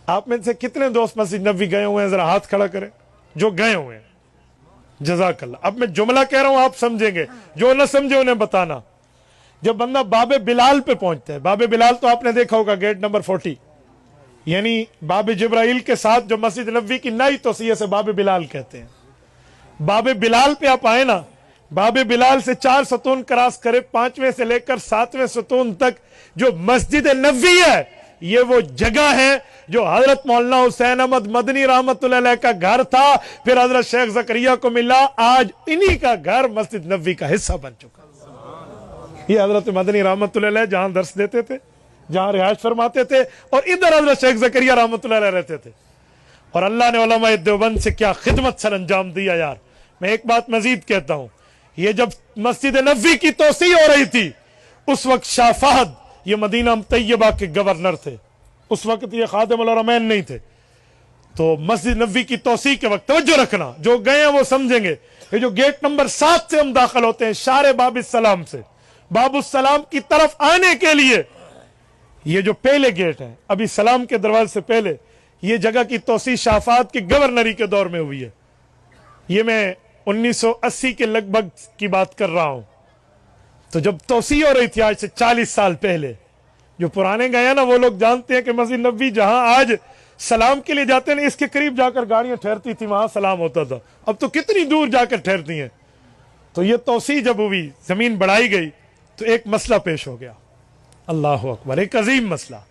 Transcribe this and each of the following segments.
आप में से कितने दोस्त मस्जिद नबी गए हुए हैं, जरा हाथ खड़ा करें जो गए हुए हैं। जज़ाकल्लाह। अब मैं जुमला कह रहा हूं, आप समझेंगे, जो न समझे उन्हें बताना। जब बंदा बाबे बिलाल पे पहुंचता है, बाबे बिलाल तो आपने देखा होगा गेट नंबर 40, यानी बाबे जिब्राइल के साथ जो मस्जिद नबी की नई तौसीए से बाबे बिलाल कहते हैं। बाबे बिलाल पे आप आए ना, बाबे बिलाल से 4 सतून क्रॉस करे, 5वें से लेकर 7वें सतून तक जो मस्जिद नबी है, ये वो जगह है जो हजरत मौलाना हुसैन अहमद मदनी रहमतुल्लाह अलैह का घर था, फिर हजरत शेख ज़करिया को मिला, आज इन्हीं का घर मस्जिद नबी का हिस्सा बन चुका। ये हजरत मदनी रहमतुल्लाह अलैह जहां दर्श देते थे, जहां रिहायश फरमाते थे, और इधर हजरत शेख ज़करिया रहमतुल्लाह अलैह रहते थे। और अल्लाह ने उलमाए देवबंद से क्या खिदमत सर अंजाम दिया यार। मैं एक बात मजीद कहता हूं, ये जब मस्जिद नबी की तोसी हो रही थी, उस वक्त शाह फहद ये मदीना तैयबा के गवर्नर थे, उस वक्त ये खादिम उल हरमैन नहीं थे। तो मस्जिद नबी की तोसी के वक्त तवज्जो रखना, जो गए हैं वो समझेंगे। ये जो गेट नंबर 7 से हम दाखिल होते हैं, शारे बाबुस्सलाम से, बाबुस्सलाम की तरफ आने के लिए ये जो पहले गेट है, अभी सलाम के दरवाजे से पहले, ये जगह की तोसी शाफात की गवर्नरी के दौर में हुई है। ये मैं 1980 के लगभग की बात कर रहा हूं। तो जब तोसी हो रही थी आज से 40 साल पहले, जो पुराने गए हैं ना वो लोग जानते हैं कि मस्जिद नबी जहां आज सलाम के लिए जाते हैं, इसके करीब जाकर गाड़ियां ठहरती थी, वहां सलाम होता था। अब तो कितनी दूर जाकर ठहरती हैं। तो ये तोसी जब हुई, जमीन बढ़ाई गई, तो एक मसला पेश हो गया। अल्लाह अकबर, एक अजीम मसला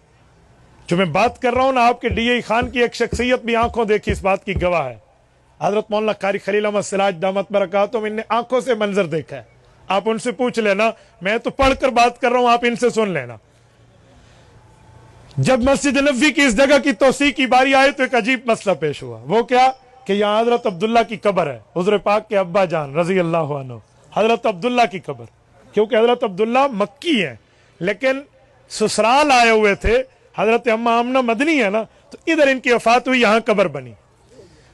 जो मैं बात कर रहा हूं ना, आपके DI खान की एक शख्सियत भी आंखों देखी इस बात की गवाह है। हजरत मौलाना कारी खलील अहमद सिराज दामत बरकातुहू, इनने आंखों से मंजर देखा है। आप उनसे पूछ लेना, मैं तो पढ़कर बात कर रहा हूं, आप इनसे सुन लेना। जब मस्जिद नबी की इस जगह की तोसी की बारी आई तो एक अजीब मसला पेश हुआ। वो क्या कि यहाँ हजरत अब्दुल्ला की कब्र है, हुजूर पाक के अब्बा जान रजी अल्लाह अन्हु, हजरत अब्दुल्ला की कब्र। क्योंकि हजरत अब्दुल्ला मक्की है, लेकिन ससुराल आए हुए थे, हजरत अम्मा आमना मदनी है ना, तो इधर इनकी वफात हुई, यहाँ कब्र बनी।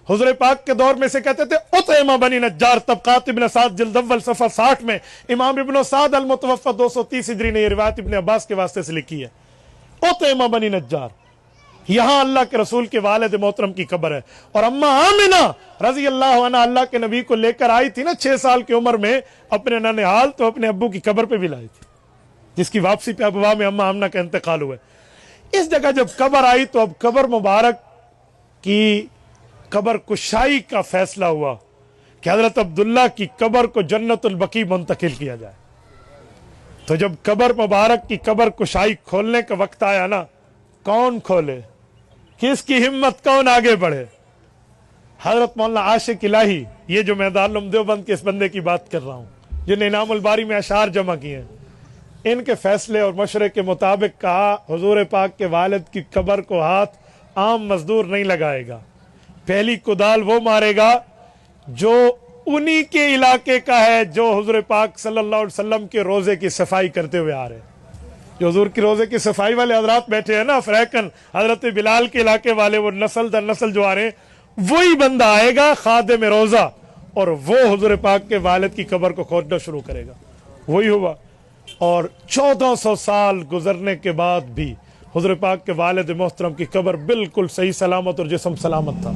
हुजूर पाक के दौर में से कहते थे उतैमा बनी नज्जार, तबकात इब्न साद जिल्द अव्वल सफ़ा 60 में इमाम इब्न साद अल मुतवफ़्फ़ा 230 हिजरी ने ये रिवायत इब्न अब्बास के वास्ते से लिखी है। उतैमा बनी नज्जार, यहां अल्लाह के रसूल के वालिद मोहतरम की कब्र है। और अम्मा आमिना रजी अल्लाह अन्हा अल्लाह के नबी को लेकर आई थी ना 6 साल की उम्र में अपने ननिहाल, तो अपने अब्बू की कब्र पे भी लाई थी, जिसकी वापसी पे अबवा में अम्मा आमना का इंतकाल हुआ। इस जगह जब कब्र आई तो अब कब्र मुबारक की कब्र कुशाई का फैसला हुआ कि हजरत अब्दुल्ला की कब्र को जन्नतुल बकी मुंतकिल किया जाए। तो जब कब्र मुबारक की कब्र कुशाई खोलने का वक्त आया ना, कौन खोले, किसकी हिम्मत, कौन आगे बढ़े? हजरत मौलाना आशिक इलाही, ये जो मैं दारुल देवबंद के इस बंदे की बात कर रहा हूँ, जिन्हें इनामुल बारी में अशार जमा किए हैं, इनके फैसले और मशवरे के मुताबिक कहा हुजूर पाक के वालिद की कब्र को हाथ आम मजदूर नहीं लगाएगा, पहली कुदाल वो मारेगा जो उन्हीं के इलाके का है, जो हुजूर पाक सल्लल्लाहु अलैहि वसल्लम के रोजे की सफाई करते हुए आ रहे हैं। जो हुजूर की रोजे की सफाई वाले हजरात बैठे हैं ना, अफरैकन हजरत बिलाल के इलाके वाले, वो नस्ल दर नस्ल जो आ रहे हैं, वही बंदा आएगा खादिम रोजा, और वो हुजूर पाक के वालिद की कब्र को खोदना शुरू करेगा। वही हुआ। और 1400 साल गुजरने के बाद भी हुजूर पाक के वालिद मोहतरम की कब्र बिल्कुल सही सलामत और जिस्म सलामत था।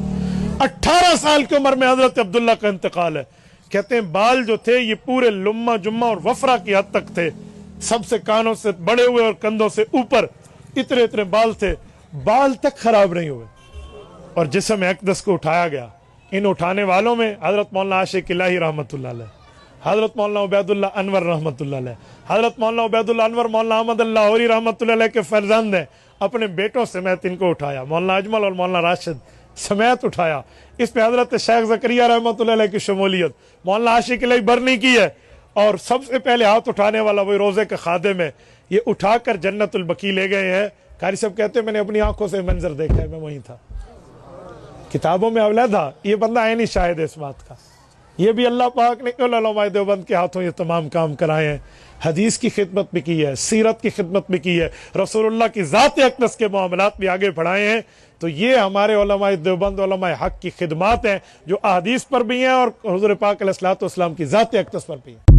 18 साल की उम्र में हजरत अब्दुल्ला का इंतकाल है। कहते हैं बाल जो थे ये पूरे लुम्मा जुम्मा और वफरा की हद तक थे, सबसे कानों से बड़े हुए और कंधों से ऊपर इतने इतने बाल थे, बाल तक खराब नहीं हुए। और जिस्म अक़दस को उठाया गया। इन उठाने वालों में हजरत मौलाना आशिक इलाही रहमतुल्लाह अलैह, हजरत मौलाना उबैदुल्लाह अनवर रहमतुल्लाह अलैह, हजरत मौलाना उबैदुल्लाह अनवर मौलाना अहमद लाहौरी रहमतुल्लाह अलैह के फर्जंद हैं। अपने बेटों समेत इनको उठाया, मौलाना अजमल और मौलाना राशिद समेत उठाया। इस पे हजरत शेख ज़करिया रहमतुल्लाह अलैह की शमूलियत, मौलाना आशिक इलाही बरनी की है। और सबसे पहले हाथ उठाने वाला वही रोजे का खादिम है। ये उठाकर जन्नतुल बकी ले गए हैं। कारी साहब कहते हैं मैंने अपनी आंखों से मंजर देखा है, मैं वहीं था, किताबों में अवलैदा, ये बंदा है नहीं शायद इस बात का। ये भी अल्लाह पाक ने उलमाए देवबंद के हाथों ये तमाम काम कराए हैं। हदीस की खिदमत भी की है, सीरत की खिदमत भी की है, रसूलुल्लाह की ज़ात अक़दस के मामलात भी आगे बढ़ाए हैं। तो ये हमारे उलमाए देवबंद उलमाए हक की खिदमत हैं, जो अहदीस पर भी हैं और हुज़ूर पाक अलैहिस्सलातु वस्सलाम की ज़ात अक़दस पर भी हैं।